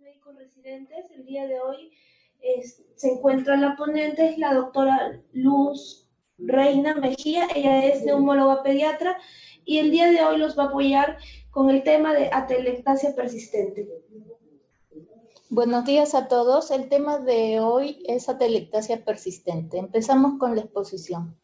médicos residentes. El día de hoy se encuentra la ponente, es la doctora Luz Reina Mejía. Ella es neumóloga pediatra y el día de hoy los va a apoyar con el tema de atelectasia persistente. Buenos días a todos. El tema de hoy es atelectasia persistente. Empezamos con la exposición.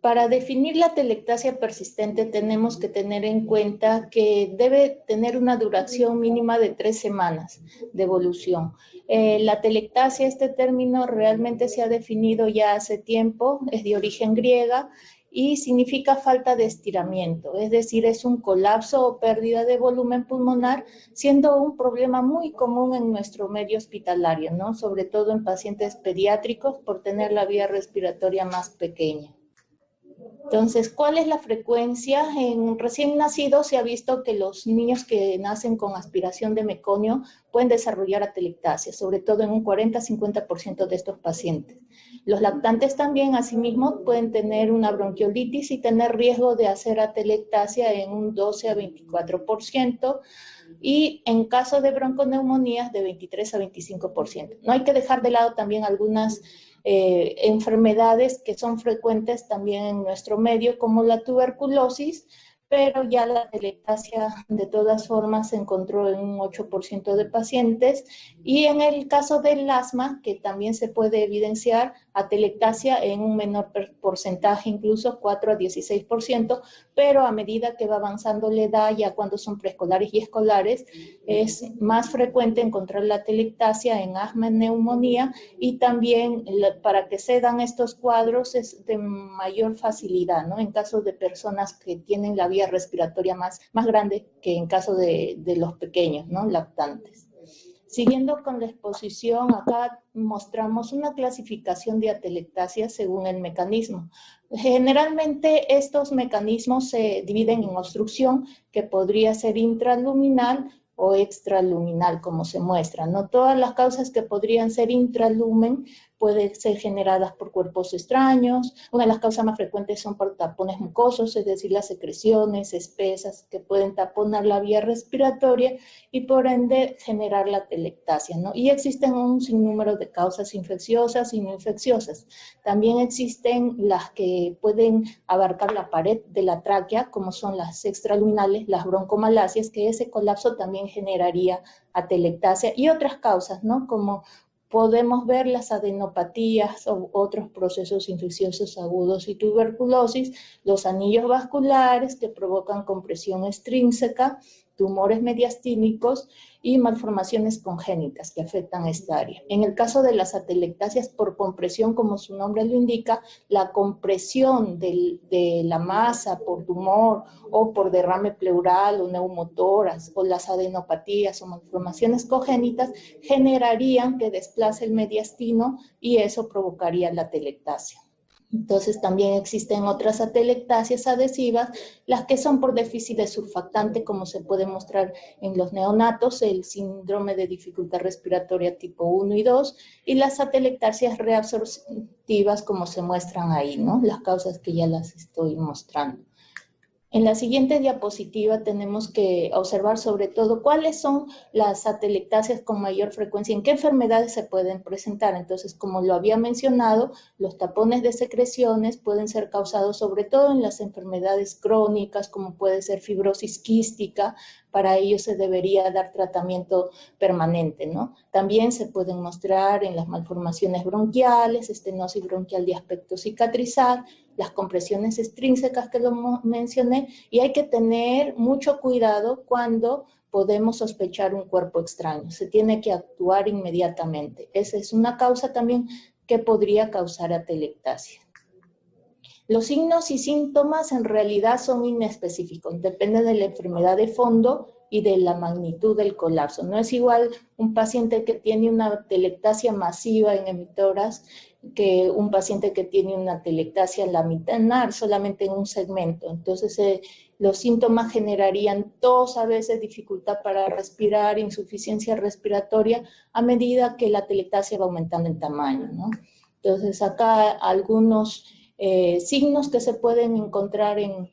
Para definir la atelectasia persistente tenemos que tener en cuenta que debe tener una duración mínima de 3 semanas de evolución. La atelectasia, este término realmente se ha definido ya hace tiempo, es de origen griega y significa falta de estiramiento, es decir, es un colapso o pérdida de volumen pulmonar, siendo un problema muy común en nuestro medio hospitalario, ¿no? Sobre todo en pacientes pediátricos por tener la vía respiratoria más pequeña. Entonces, ¿cuál es la frecuencia? En recién nacidos se ha visto que los niños que nacen con aspiración de meconio pueden desarrollar atelectasia, sobre todo en un 40-50% de estos pacientes. Los lactantes también, asimismo, pueden tener una bronquiolitis y tener riesgo de hacer atelectasia en un 12-24%. Y en caso de bronconeumonías de 23-25%. No hay que dejar de lado también algunas enfermedades que son frecuentes también en nuestro medio, como la tuberculosis, pero ya la atelectasia de todas formas se encontró en un 8% de pacientes, y en el caso del asma, que también se puede evidenciar atelectasia en un menor porcentaje, incluso 4-16%, pero a medida que va avanzando la edad, ya cuando son preescolares y escolares, es más frecuente encontrar la atelectasia en asma, en neumonía, y también para que se dan estos cuadros es de mayor facilidad, ¿no? En caso de personas que tienen la vía respiratoria más grande que en caso de los pequeños, ¿no? Lactantes. Siguiendo con la exposición, acá mostramos una clasificación de atelectasia según el mecanismo. Generalmente estos mecanismos se dividen en obstrucción, que podría ser intraluminal o extraluminal, como se muestra, ¿no? Todas las causas que podrían ser intralumen pueden ser generadas por cuerpos extraños. Una de las causas más frecuentes son por tapones mucosos, es decir, las secreciones espesas que pueden taponar la vía respiratoria y por ende generar la atelectasia, ¿no? Y existen un sinnúmero de causas infecciosas y no infecciosas. También existen las que pueden abarcar la pared de la tráquea, como son las extraluminales, las broncomalacias, que ese colapso también generaría atelectasia, y otras causas, ¿no? Como podemos ver las adenopatías o otros procesos infecciosos agudos y tuberculosis, los anillos vasculares que provocan compresión extrínseca, tumores mediastínicos y malformaciones congénitas que afectan esta área. En el caso de las atelectasias por compresión, como su nombre lo indica, la compresión de la masa por tumor o por derrame pleural o neumotoras o las adenopatías o malformaciones congénitas generarían que desplace el mediastino y eso provocaría la atelectasia. Entonces también existen otras atelectasias adhesivas, las que son por déficit de surfactante, como se puede mostrar en los neonatos, el síndrome de dificultad respiratoria tipo 1 y 2, y las atelectasias reabsortivas, como se muestran ahí, ¿no? Las causas que ya las estoy mostrando. En la siguiente diapositiva tenemos que observar sobre todo cuáles son las atelectasias con mayor frecuencia, en qué enfermedades se pueden presentar. Entonces, como lo había mencionado, los tapones de secreciones pueden ser causados sobre todo en las enfermedades crónicas, como puede ser fibrosis quística. Para ello se debería dar tratamiento permanente, ¿no? También se pueden mostrar en las malformaciones bronquiales, estenosis bronquial de aspecto cicatrizal, las compresiones extrínsecas que lo mencioné, y hay que tener mucho cuidado cuando podemos sospechar un cuerpo extraño. Se tiene que actuar inmediatamente. Esa es una causa también que podría causar atelectasia. Los signos y síntomas en realidad son inespecíficos, depende de la enfermedad de fondo y de la magnitud del colapso. No es igual un paciente que tiene una atelectasia masiva en emisoras que un paciente que tiene una atelectasia laminar solamente en un segmento. Entonces los síntomas generarían tos, a veces dificultad para respirar, insuficiencia respiratoria, a medida que la atelectasia va aumentando en tamaño, ¿no? Entonces acá algunos signos que se pueden encontrar en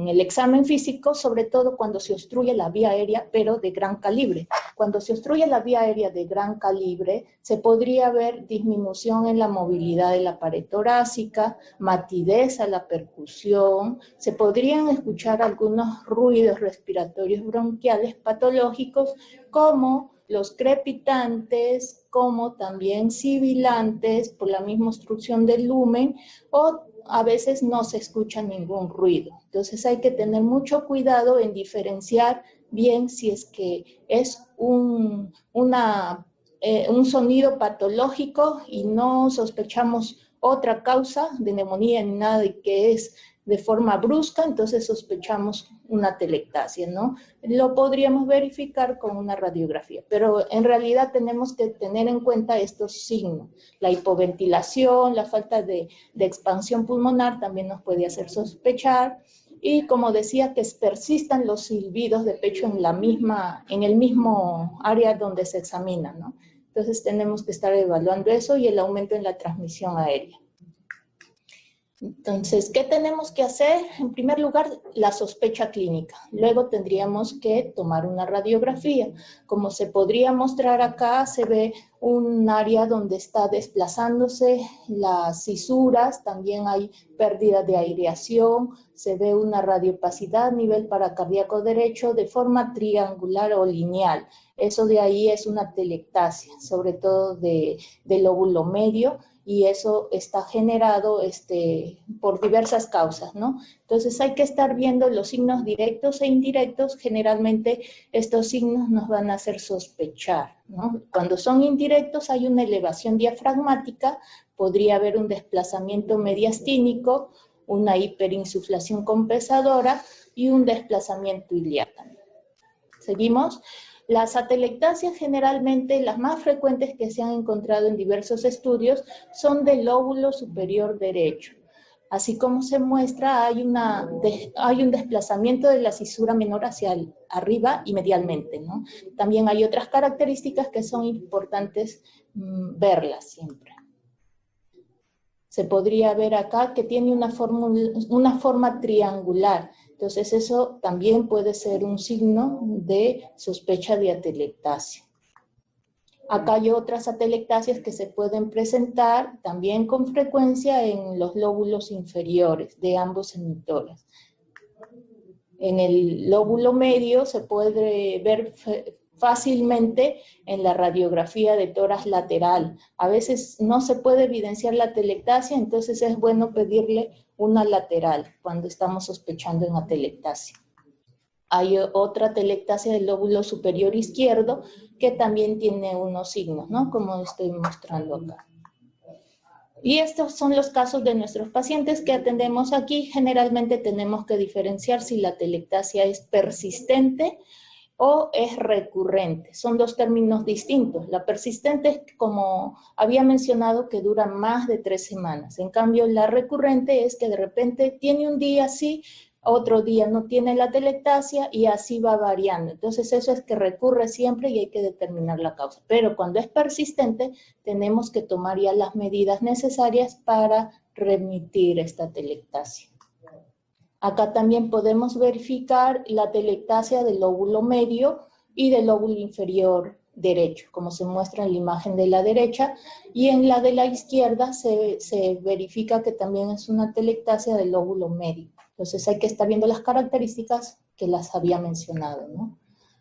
el examen físico, sobre todo cuando se obstruye la vía aérea, pero de gran calibre. Cuando se obstruye la vía aérea de gran calibre, se podría ver disminución en la movilidad de la pared torácica, matidez a la percusión, se podrían escuchar algunos ruidos respiratorios bronquiales patológicos como los crepitantes, como también sibilantes por la misma obstrucción del lumen, o a veces no se escucha ningún ruido. Entonces hay que tener mucho cuidado en diferenciar bien si es que es un sonido patológico y no sospechamos otra causa de neumonía ni nada de que es de forma brusca, entonces sospechamos una atelectasia, ¿no? Lo podríamos verificar con una radiografía, pero en realidad tenemos que tener en cuenta estos signos. La hipoventilación, la falta de expansión pulmonar también nos puede hacer sospechar, y como decía, que persistan los silbidos de pecho en el mismo área donde se examina, ¿no? Entonces tenemos que estar evaluando eso y el aumento en la transmisión aérea. Entonces, ¿qué tenemos que hacer? En primer lugar, la sospecha clínica. Luego tendríamos que tomar una radiografía. Como se podría mostrar acá, se ve un área donde está desplazándose las cisuras, también hay pérdida de aireación, se ve una radiopacidad a nivel paracardíaco derecho de forma triangular o lineal. Eso de ahí es una atelectasia, sobre todo del lóbulo medio, y eso está generado por diversas causas, ¿no? Entonces hay que estar viendo los signos directos e indirectos. Generalmente estos signos nos van a hacer sospechar, ¿no? Cuando son indirectos hay una elevación diafragmática, podría haber un desplazamiento mediastínico, una hiperinsuflación compensadora y un desplazamiento iliac. ¿Seguimos? Las atelectasias generalmente, las más frecuentes que se han encontrado en diversos estudios, son del lóbulo superior derecho. Así como se muestra, hay un desplazamiento de la cisura menor hacia arriba y medialmente, ¿no? También hay otras características que son importantes verlas siempre. Se podría ver acá que tiene una forma triangular. Entonces eso también puede ser un signo de sospecha de atelectasia. Acá hay otras atelectasias que se pueden presentar también con frecuencia en los lóbulos inferiores de ambos emitores. En el lóbulo medio se puede ver fácilmente en la radiografía de tórax lateral. A veces no se puede evidenciar la atelectasia, entonces es bueno pedirle una lateral cuando estamos sospechando en atelectasia. Hay otra atelectasia del lóbulo superior izquierdo que también tiene unos signos, ¿no? Como estoy mostrando acá. Y estos son los casos de nuestros pacientes que atendemos aquí. Generalmente tenemos que diferenciar si la atelectasia es persistente o es recurrente. Son dos términos distintos. La persistente es, como había mencionado, que dura más de 3 semanas. En cambio, la recurrente es que de repente tiene un día sí, otro día no tiene la atelectasia y así va variando. Entonces eso es que recurre siempre y hay que determinar la causa. Pero cuando es persistente, tenemos que tomar ya las medidas necesarias para remitir esta atelectasia. Acá también podemos verificar la atelectasia del lóbulo medio y del lóbulo inferior derecho, como se muestra en la imagen de la derecha, y en la de la izquierda se verifica que también es una atelectasia del lóbulo medio. Entonces hay que estar viendo las características que las había mencionado, ¿no?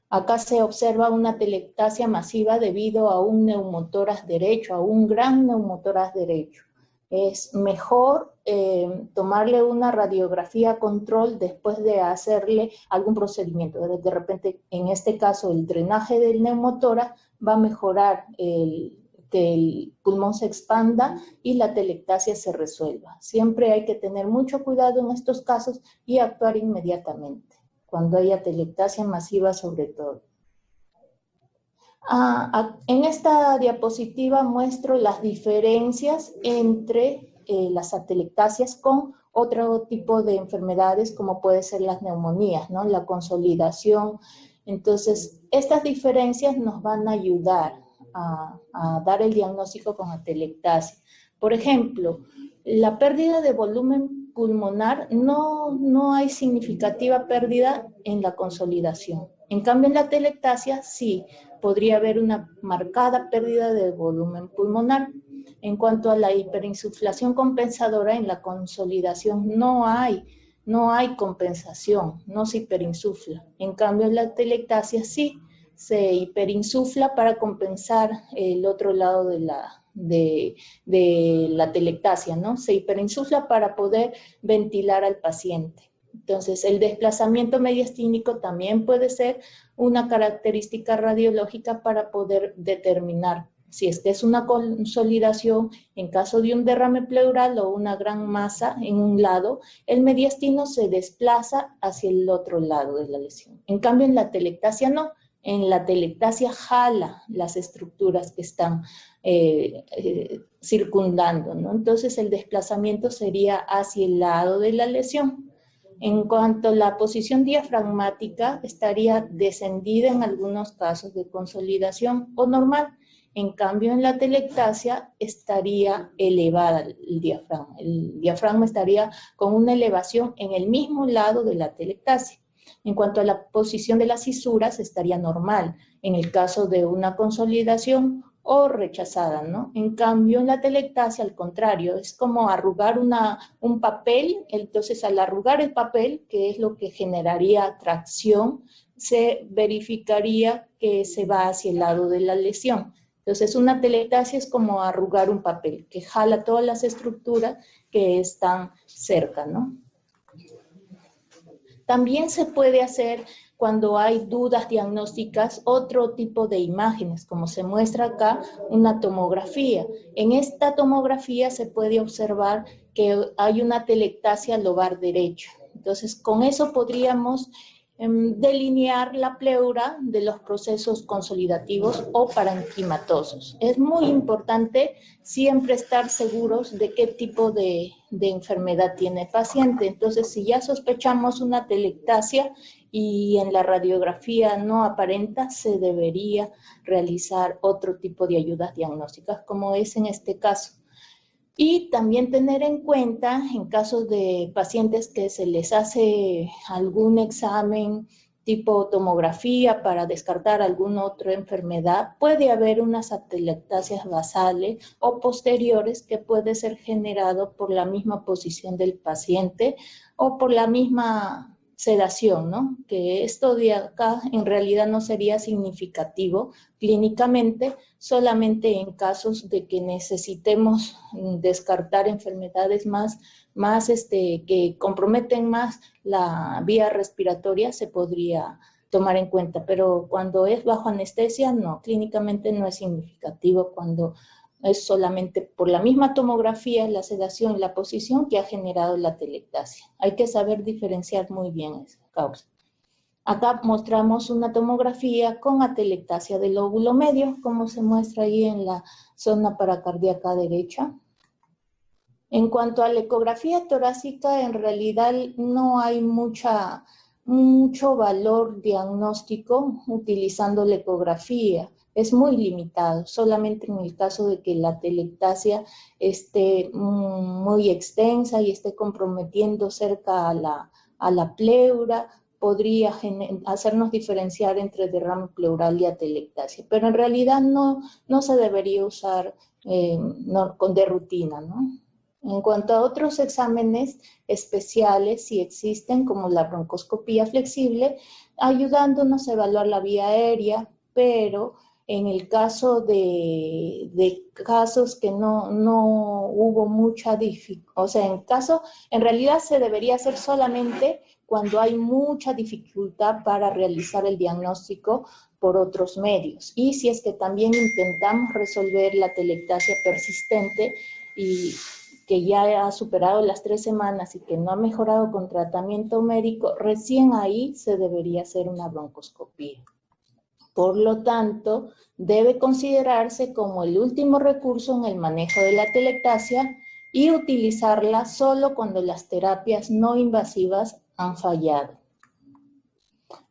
Acá se observa una atelectasia masiva debido a un neumotórax derecho, a un gran neumotórax derecho. Es mejor tomarle una radiografía control después de hacerle algún procedimiento. De repente, en este caso, el drenaje del neumotórax va a mejorar que el pulmón se expanda y la atelectasia se resuelva. Siempre hay que tener mucho cuidado en estos casos y actuar inmediatamente, cuando hay atelectasia masiva sobre todo. En esta diapositiva muestro las diferencias entre las atelectasias con otro tipo de enfermedades como puede ser las neumonías, ¿no? La consolidación. Entonces, estas diferencias nos van a ayudar a dar el diagnóstico con atelectasia. Por ejemplo, la pérdida de volumen pulmonar no hay significativa pérdida en la consolidación. En cambio, en la atelectasia sí, podría haber una marcada pérdida de volumen pulmonar. En cuanto a la hiperinsuflación compensadora, en la consolidación no hay compensación, no se hiperinsufla. En cambio, en la telectasia sí se hiperinsufla para compensar el otro lado de la telectasia, ¿no? Se hiperinsufla para poder ventilar al paciente. Entonces, el desplazamiento mediastínico también puede ser una característica radiológica para poder determinar si es que es una consolidación en caso de un derrame pleural o una gran masa en un lado, el mediastino se desplaza hacia el otro lado de la lesión. En cambio, en la telectasia no. En la telectasia jala las estructuras que están circundando, ¿no? Entonces, el desplazamiento sería hacia el lado de la lesión. En cuanto a la posición diafragmática, estaría descendida en algunos casos de consolidación o normal. En cambio, en la telectasia estaría elevada el diafragma. El diafragma estaría con una elevación en el mismo lado de la telectasia. En cuanto a la posición de las cisuras, estaría normal en el caso de una consolidación o rechazada, ¿no? En cambio, en la telectasia, al contrario, es como arrugar un papel. Entonces, al arrugar el papel, que es lo que generaría tracción, se verificaría que se va hacia el lado de la lesión. Entonces, una telectasia es como arrugar un papel, que jala todas las estructuras que están cerca, ¿no? También se puede hacer, cuando hay dudas diagnósticas, otro tipo de imágenes, como se muestra acá, una tomografía. En esta tomografía se puede observar que hay una telectasia lobar derecha. Entonces, con eso podríamos delinear la pleura de los procesos consolidativos o parenquimatosos. Es muy importante siempre estar seguros de qué tipo de enfermedad tiene el paciente. Entonces, si ya sospechamos una telectasia y en la radiografía no aparenta, se debería realizar otro tipo de ayudas diagnósticas, como es en este caso. Y también tener en cuenta, en casos de pacientes que se les hace algún examen tipo tomografía para descartar alguna otra enfermedad, puede haber unas atelectasias basales o posteriores que puede ser generado por la misma posición del paciente o por la misma sedación, ¿no? Que esto de acá en realidad no sería significativo clínicamente, solamente en casos de que necesitemos descartar enfermedades más que comprometen más la vía respiratoria, se podría tomar en cuenta, pero cuando es bajo anestesia, no, clínicamente no es significativo cuando es solamente por la misma tomografía, la sedación y la posición que ha generado la telectasia. Hay que saber diferenciar muy bien esa causa. Acá mostramos una tomografía con atelectasia del lóbulo medio, como se muestra ahí en la zona paracardíaca derecha. En cuanto a la ecografía torácica, en realidad no hay mucho valor diagnóstico utilizando la ecografía. Es muy limitado, solamente en el caso de que la telectasia esté muy extensa y esté comprometiendo cerca a la pleura, podría hacernos diferenciar entre derrame pleural y atelectasia, pero en realidad no se debería usar de rutina, ¿no? En cuanto a otros exámenes especiales, si existen, como la broncoscopía flexible, ayudándonos a evaluar la vía aérea, pero en el caso de casos que no hubo mucha dificultad, o sea, en realidad se debería hacer solamente cuando hay mucha dificultad para realizar el diagnóstico por otros medios. Y si es que también intentamos resolver la telectasia persistente y que ya ha superado las 3 semanas y que no ha mejorado con tratamiento médico, recién ahí se debería hacer una broncoscopía. Por lo tanto, debe considerarse como el último recurso en el manejo de la telectasia y utilizarla solo cuando las terapias no invasivas han fallado.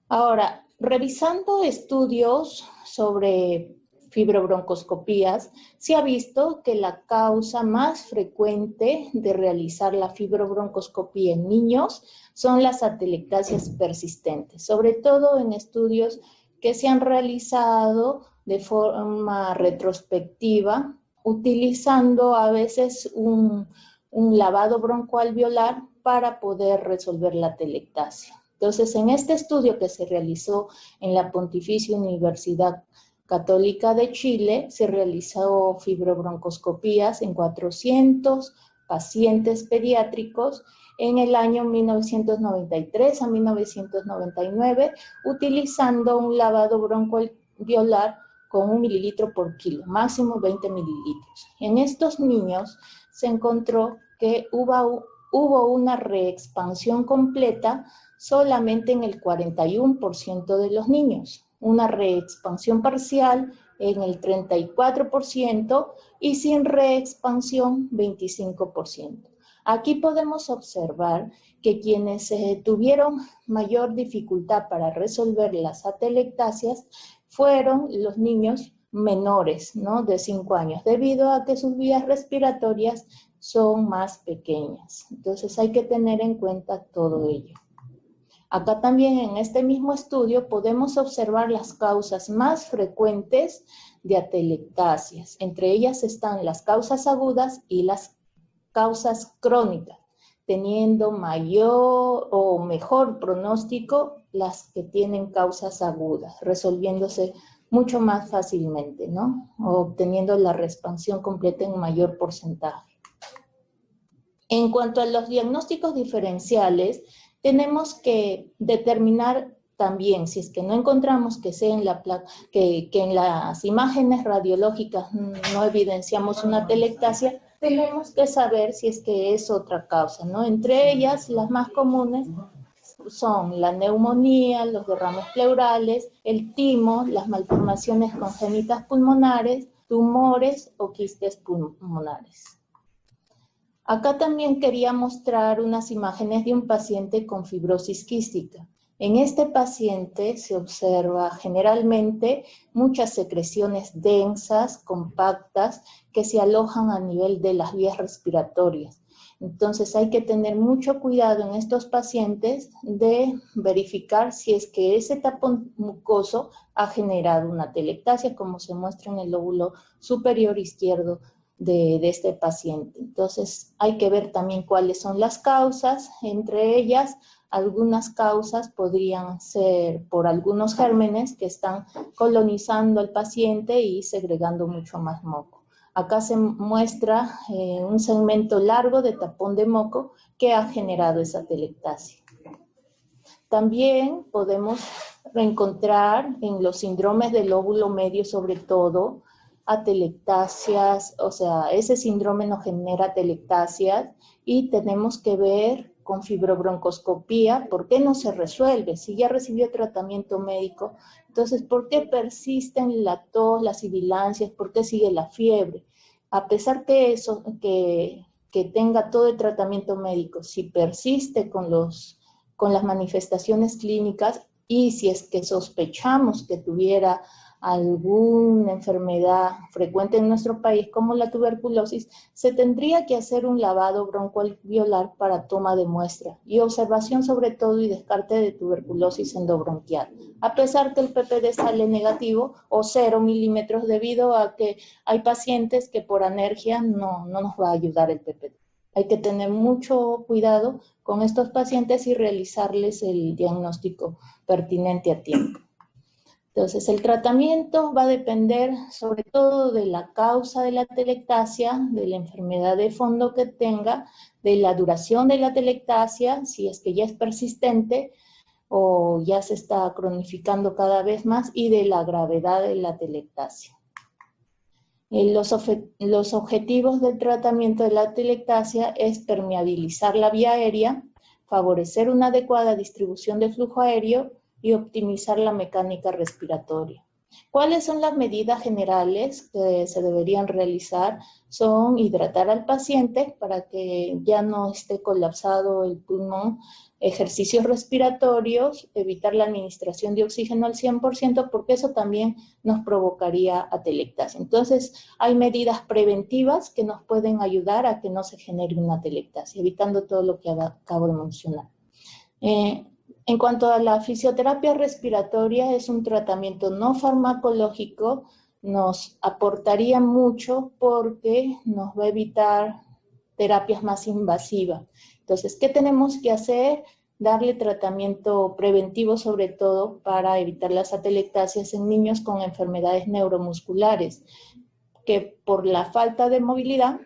Ahora, revisando estudios sobre fibrobroncoscopías, se ha visto que la causa más frecuente de realizar la fibrobroncoscopía en niños son las atelectasias persistentes, sobre todo en estudios que se han realizado de forma retrospectiva, utilizando a veces un lavado broncoalveolar para poder resolver la atelectasia. Entonces, en este estudio que se realizó en la Pontificia Universidad Católica de Chile, se realizó fibrobroncoscopías en 400 pacientes pediátricos en el año 1993 a 1999, utilizando un lavado broncoalveolar con 1 mililitro por kilo, máximo 20 mililitros. En estos niños se encontró que hubo una reexpansión completa solamente en el 41% de los niños, una reexpansión parcial en el 34% y sin reexpansión 25%. Aquí podemos observar que quienes tuvieron mayor dificultad para resolver las atelectasias fueron los niños menores, ¿no?, de 5 años, debido a que sus vías respiratorias son más pequeñas. Entonces hay que tener en cuenta todo ello. Acá también en este mismo estudio podemos observar las causas más frecuentes de atelectasias. Entre ellas están las causas agudas y las causas crónicas, teniendo mayor o mejor pronóstico las que tienen causas agudas, resolviéndose mucho más fácilmente, ¿no?, obteniendo la reexpansión completa en mayor porcentaje. En cuanto a los diagnósticos diferenciales, tenemos que determinar también, si es que no encontramos que sea que en las imágenes radiológicas no evidenciamos una atelectasia, tenemos que saber si es que es otra causa, ¿no? Entre ellas, las más comunes son la neumonía, los derrames pleurales, el timo, las malformaciones congénitas pulmonares, tumores o quistes pulmonares. Acá también quería mostrar unas imágenes de un paciente con fibrosis quística. En este paciente se observa generalmente muchas secreciones densas, compactas, que se alojan a nivel de las vías respiratorias. Entonces hay que tener mucho cuidado en estos pacientes de verificar si es que ese tapón mucoso ha generado una atelectasia, como se muestra en el lóbulo superior izquierdo de este paciente. Entonces hay que ver también cuáles son las causas. Entre ellas, algunas causas podrían ser por algunos gérmenes que están colonizando al paciente y segregando mucho más moco. Acá se muestra un segmento largo de tapón de moco que ha generado esa atelectasia. También podemos encontrar en los síndromes del lóbulo medio, sobre todo, atelectasias, o sea, ese síndrome no genera atelectasias y tenemos que ver con fibrobroncoscopía por qué no se resuelve. Si ya recibió tratamiento médico, entonces, ¿por qué persisten la tos, las sibilancias? ¿Por qué sigue la fiebre? A pesar que tenga todo el tratamiento médico, si persiste con las manifestaciones clínicas y si es que sospechamos que tuviera alguna enfermedad frecuente en nuestro país como la tuberculosis, se tendría que hacer un lavado broncoalveolar para toma de muestra y observación sobre todo y descarte de tuberculosis endobronquial, a pesar que el PPD sale negativo o 0 milímetros debido a que hay pacientes que por alergia no nos va a ayudar el PPD. Hay que tener mucho cuidado con estos pacientes y realizarles el diagnóstico pertinente a tiempo. Entonces, el tratamiento va a depender sobre todo de la causa de la atelectasia, de la enfermedad de fondo que tenga, de la duración de la atelectasia, si es que ya es persistente o ya se está cronificando cada vez más, y de la gravedad de la atelectasia. Los objetivos del tratamiento de la atelectasia es permeabilizar la vía aérea, favorecer una adecuada distribución de flujo aéreo y optimizar la mecánica respiratoria. ¿Cuáles son las medidas generales que se deberían realizar? Son hidratar al paciente para que ya no esté colapsado el pulmón, ejercicios respiratorios, evitar la administración de oxígeno al 100%, porque eso también nos provocaría atelectasia. Entonces, hay medidas preventivas que nos pueden ayudar a que no se genere una atelectasia, evitando todo lo que acabo de mencionar. En cuanto a la fisioterapia respiratoria, es un tratamiento no farmacológico, nos aportaría mucho porque nos va a evitar terapias más invasivas. Entonces, ¿qué tenemos que hacer? Darle tratamiento preventivo, sobre todo para evitar las atelectasias en niños con enfermedades neuromusculares, que por la falta de movilidad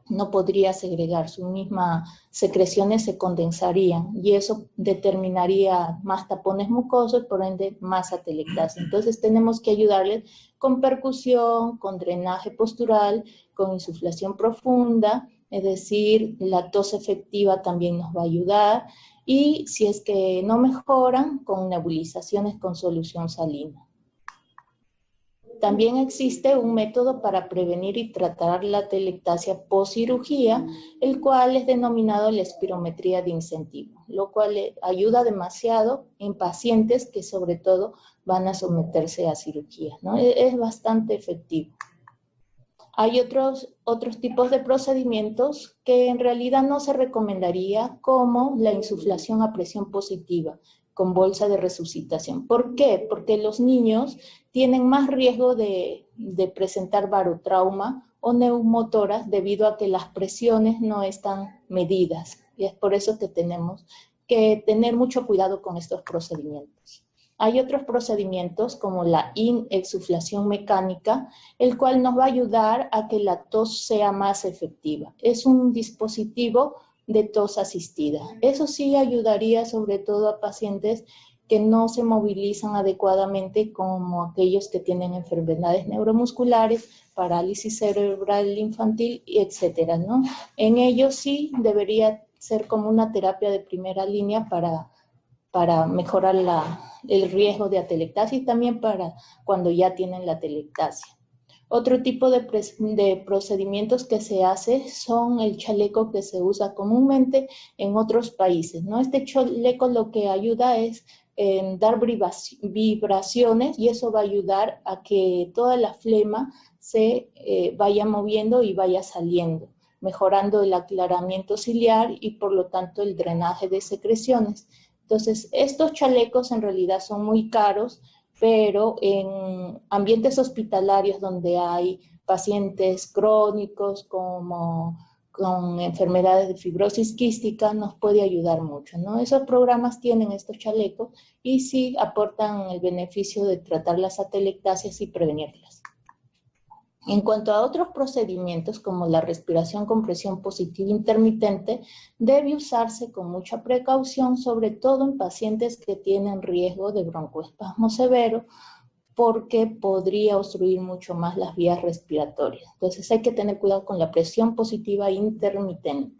no podría segregar, sus mismas secreciones se condensarían y eso determinaría más tapones mucosos y por ende más atelectasia. Entonces tenemos que ayudarles con percusión, con drenaje postural, con insuflación profunda, es decir, la tos efectiva también nos va a ayudar y si es que no mejoran, con nebulizaciones con solución salina. También existe un método para prevenir y tratar la atelectasia post-cirugía, el cual es denominado la espirometría de incentivo, lo cual ayuda demasiado en pacientes que sobre todo van a someterse a cirugía, ¿no? Es bastante efectivo. Hay otros tipos de procedimientos que en realidad no se recomendaría, como la insuflación a presión positiva con bolsa de resucitación. ¿Por qué? Porque los niños tienen más riesgo de presentar barotrauma o neumotoras debido a que las presiones no están medidas. Y es por eso que tenemos que tener mucho cuidado con estos procedimientos. Hay otros procedimientos como la insuflación mecánica, el cual nos va a ayudar a que la tos sea más efectiva. Es un dispositivo de tos asistida. Eso sí ayudaría sobre todo a pacientes que no se movilizan adecuadamente, como aquellos que tienen enfermedades neuromusculares, parálisis cerebral infantil, etcétera, ¿no? En ellos sí debería ser como una terapia de primera línea para mejorar el riesgo de atelectasia y también para cuando ya tienen la atelectasia. Otro tipo de procedimientos que se hace son el chaleco que se usa comúnmente en otros países, ¿no? Este chaleco lo que ayuda es dar vibraciones y eso va a ayudar a que toda la flema se vaya moviendo y vaya saliendo, mejorando el aclaramiento ciliar y por lo tanto el drenaje de secreciones. Entonces, estos chalecos en realidad son muy caros, pero en ambientes hospitalarios donde hay pacientes crónicos con enfermedades de fibrosis quística nos puede ayudar mucho, ¿no? Esos programas tienen estos chalecos y sí aportan el beneficio de tratar las atelectasias y prevenirlas. En cuanto a otros procedimientos como la respiración con presión positiva intermitente, debe usarse con mucha precaución, sobre todo en pacientes que tienen riesgo de broncoespasmo severo, porque podría obstruir mucho más las vías respiratorias. Entonces hay que tener cuidado con la presión positiva intermitente.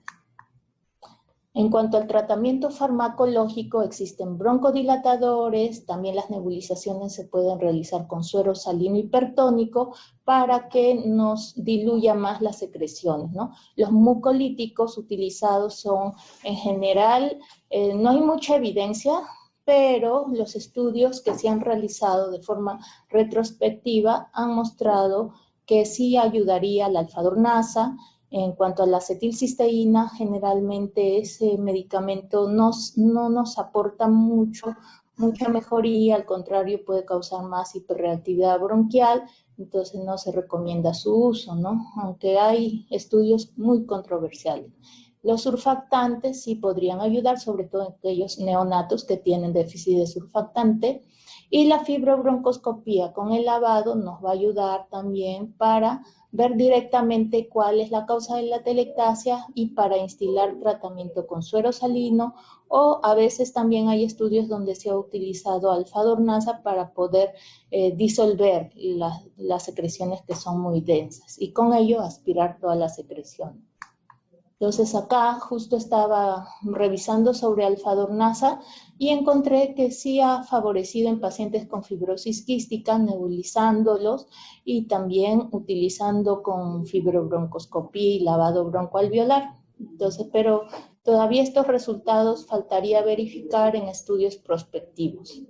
En cuanto al tratamiento farmacológico, existen broncodilatadores, también las nebulizaciones se pueden realizar con suero salino hipertónico para que nos diluya más las secreciones, ¿no? Los mucolíticos utilizados son, en general, no hay mucha evidencia, pero los estudios que se han realizado de forma retrospectiva han mostrado que sí ayudaría la alfadornasa. En cuanto a la acetilcisteína, generalmente ese medicamento no nos aporta mucha mejoría, al contrario puede causar más hiperreactividad bronquial, entonces no se recomienda su uso, ¿no? Aunque hay estudios muy controversiales. Los surfactantes sí podrían ayudar, sobre todo en aquellos neonatos que tienen déficit de surfactante, y la fibrobroncoscopía con el lavado nos va a ayudar también para ver directamente cuál es la causa de la atelectasia y para instilar tratamiento con suero salino, o a veces también hay estudios donde se ha utilizado alfadornasa para poder disolver las secreciones que son muy densas y con ello aspirar toda la secreción. Entonces acá justo estaba revisando sobre alfadornasa y encontré que sí ha favorecido en pacientes con fibrosis quística, nebulizándolos y también utilizando con fibrobroncoscopía y lavado broncoalveolar. Entonces, pero todavía estos resultados faltaría verificar en estudios prospectivos.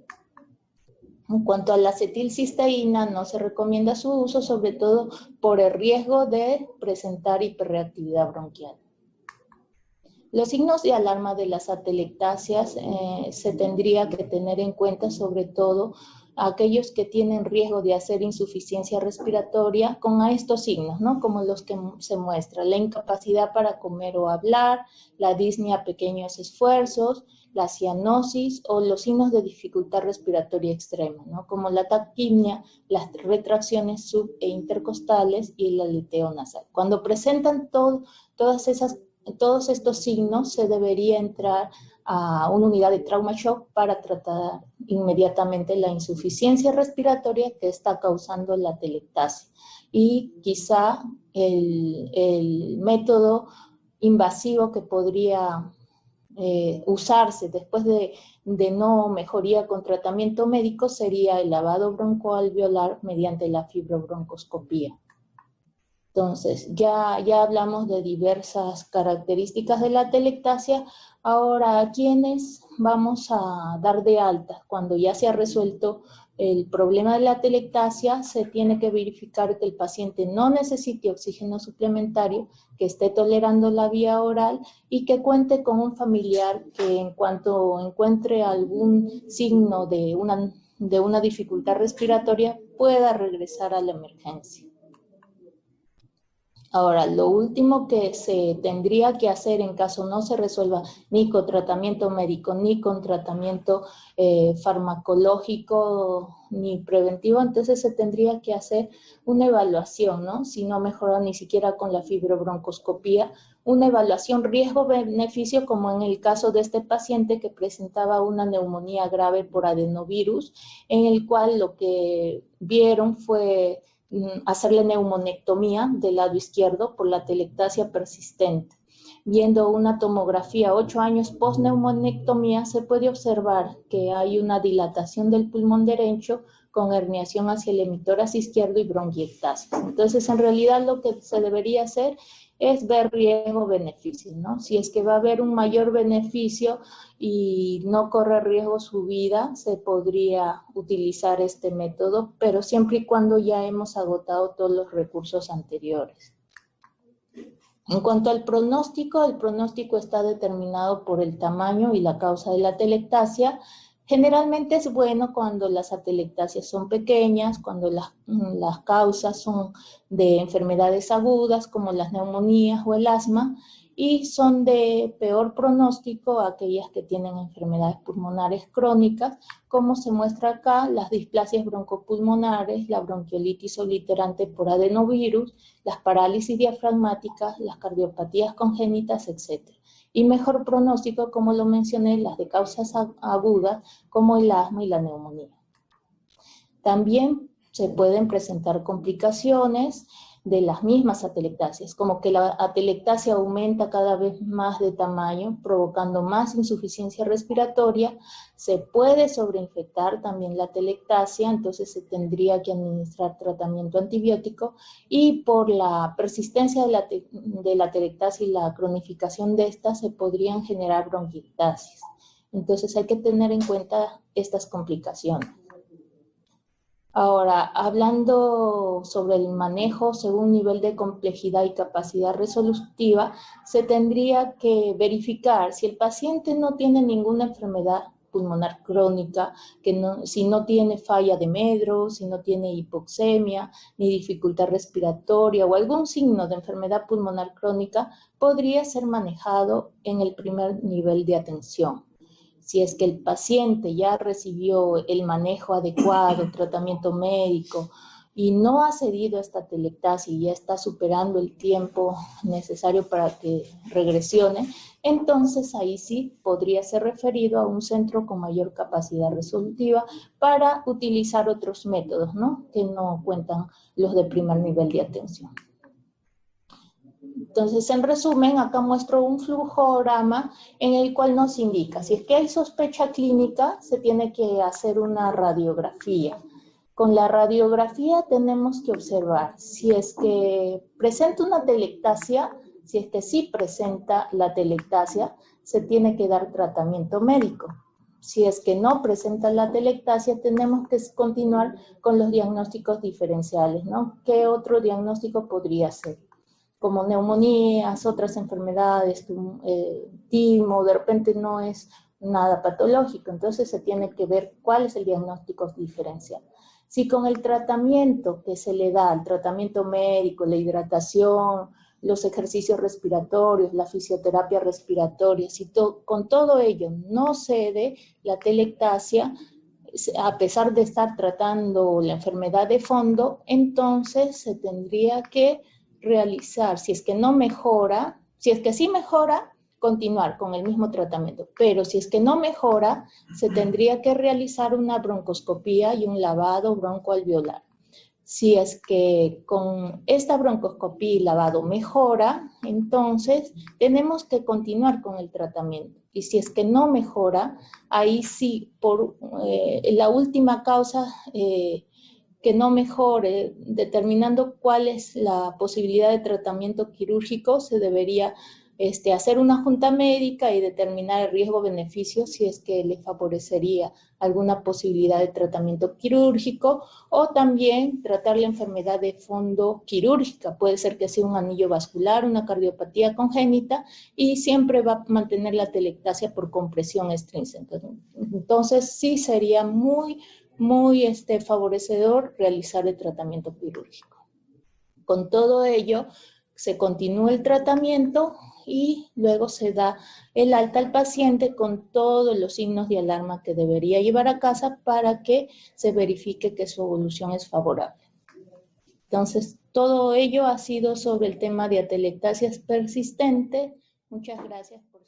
En cuanto a la acetilcisteína, no se recomienda su uso, sobre todo por el riesgo de presentar hiperreactividad bronquial. Los signos de alarma de las atelectasias se tendría que tener en cuenta sobre todo aquellos que tienen riesgo de hacer insuficiencia respiratoria con estos signos, ¿no? Como los que se muestran, la incapacidad para comer o hablar, la disnea a pequeños esfuerzos, la cianosis o los signos de dificultad respiratoria extrema, ¿no? Como la taquipnea, las retracciones sub e intercostales y el aleteo nasal. Cuando presentan todos estos signos, se debería entrar a una unidad de trauma shock para tratar inmediatamente la insuficiencia respiratoria que está causando la atelectasia. Y quizá el método invasivo que podría usarse después de no mejoría con tratamiento médico sería el lavado broncoalveolar mediante la fibrobroncoscopía. Entonces, ya hablamos de diversas características de la atelectasia. Ahora, ¿a quiénes vamos a dar de alta? Cuando ya se ha resuelto el problema de la atelectasia, se tiene que verificar que el paciente no necesite oxígeno suplementario, que esté tolerando la vía oral y que cuente con un familiar que en cuanto encuentre algún signo de una dificultad respiratoria pueda regresar a la emergencia. Ahora, lo último que se tendría que hacer en caso no se resuelva ni con tratamiento médico, ni con tratamiento farmacológico, ni preventivo, entonces se tendría que hacer una evaluación, ¿no? Si no mejora ni siquiera con la fibrobroncoscopía, una evaluación riesgo-beneficio, como en el caso de este paciente que presentaba una neumonía grave por adenovirus, en el cual lo que vieron fue hacerle neumonectomía del lado izquierdo por la atelectasia persistente. Viendo una tomografía 8 años post-neumonectomía, se puede observar que hay una dilatación del pulmón derecho con herniación hacia el hemitórax izquierdo y bronquiectasis. Entonces, en realidad lo que se debería hacer es ver riesgo-beneficio, ¿no? Si es que va a haber un mayor beneficio y no corre riesgo su vida, se podría utilizar este método, pero siempre y cuando ya hemos agotado todos los recursos anteriores. En cuanto al pronóstico, el pronóstico está determinado por el tamaño y la causa de la atelectasia. Generalmente es bueno cuando las atelectasias son pequeñas, cuando las causas son de enfermedades agudas como las neumonías o el asma, y son de peor pronóstico aquellas que tienen enfermedades pulmonares crónicas, como se muestra acá, las displasias broncopulmonares, la bronquiolitis obliterante por adenovirus, las parálisis diafragmáticas, las cardiopatías congénitas, etc. Y mejor pronóstico, como lo mencioné, las de causas agudas, como el asma y la neumonía. También se pueden presentar complicaciones de las mismas atelectasias, como que la atelectasia aumenta cada vez más de tamaño, provocando más insuficiencia respiratoria. Se puede sobreinfectar también la atelectasia, entonces se tendría que administrar tratamiento antibiótico, y por la persistencia de la atelectasia y la cronificación de esta, se podrían generar bronquiectasias. Entonces hay que tener en cuenta estas complicaciones. Ahora, hablando sobre el manejo según nivel de complejidad y capacidad resolutiva, se tendría que verificar si el paciente no tiene ninguna enfermedad pulmonar crónica, si no tiene falla de Medro, si no tiene hipoxemia, ni dificultad respiratoria o algún signo de enfermedad pulmonar crónica, podría ser manejado en el primer nivel de atención. Si es que el paciente ya recibió el manejo adecuado, tratamiento médico, y no ha cedido a esta atelectasia y ya está superando el tiempo necesario para que regresione, entonces ahí sí podría ser referido a un centro con mayor capacidad resolutiva para utilizar otros métodos, ¿no? Que no cuentan los de primer nivel de atención. Entonces, en resumen, acá muestro un flujograma en el cual nos indica, si es que hay sospecha clínica, se tiene que hacer una radiografía. Con la radiografía tenemos que observar si es que presenta una atelectasia, si es que sí presenta la atelectasia, se tiene que dar tratamiento médico. Si es que no presenta la atelectasia, tenemos que continuar con los diagnósticos diferenciales, ¿no? ¿Qué otro diagnóstico podría ser? como neumonías, otras enfermedades, timo, de repente no es nada patológico, entonces se tiene que ver cuál es el diagnóstico diferencial. Si con el tratamiento que se le da, el tratamiento médico, la hidratación, los ejercicios respiratorios, la fisioterapia respiratoria, si con todo ello no cede la telectasia, a pesar de estar tratando la enfermedad de fondo, entonces se tendría que realizar, si es que no mejora, si es que sí mejora, continuar con el mismo tratamiento, pero si es que no mejora, se tendría que realizar una broncoscopía y un lavado broncoalveolar. Si es que con esta broncoscopía y lavado mejora, entonces tenemos que continuar con el tratamiento. Y si es que no mejora, ahí sí, por la última causa que no mejore, determinando cuál es la posibilidad de tratamiento quirúrgico, se debería hacer una junta médica y determinar el riesgo-beneficio si es que le favorecería alguna posibilidad de tratamiento quirúrgico o también tratar la enfermedad de fondo quirúrgica. Puede ser que sea un anillo vascular, una cardiopatía congénita y siempre va a mantener la telectasia por compresión extrínseta. Entonces sí sería muy favorecedor realizar el tratamiento quirúrgico. Con todo ello, se continúa el tratamiento y luego se da el alta al paciente con todos los signos de alarma que debería llevar a casa para que se verifique que su evolución es favorable. Entonces, todo ello ha sido sobre el tema de atelectasias persistentes. Muchas gracias por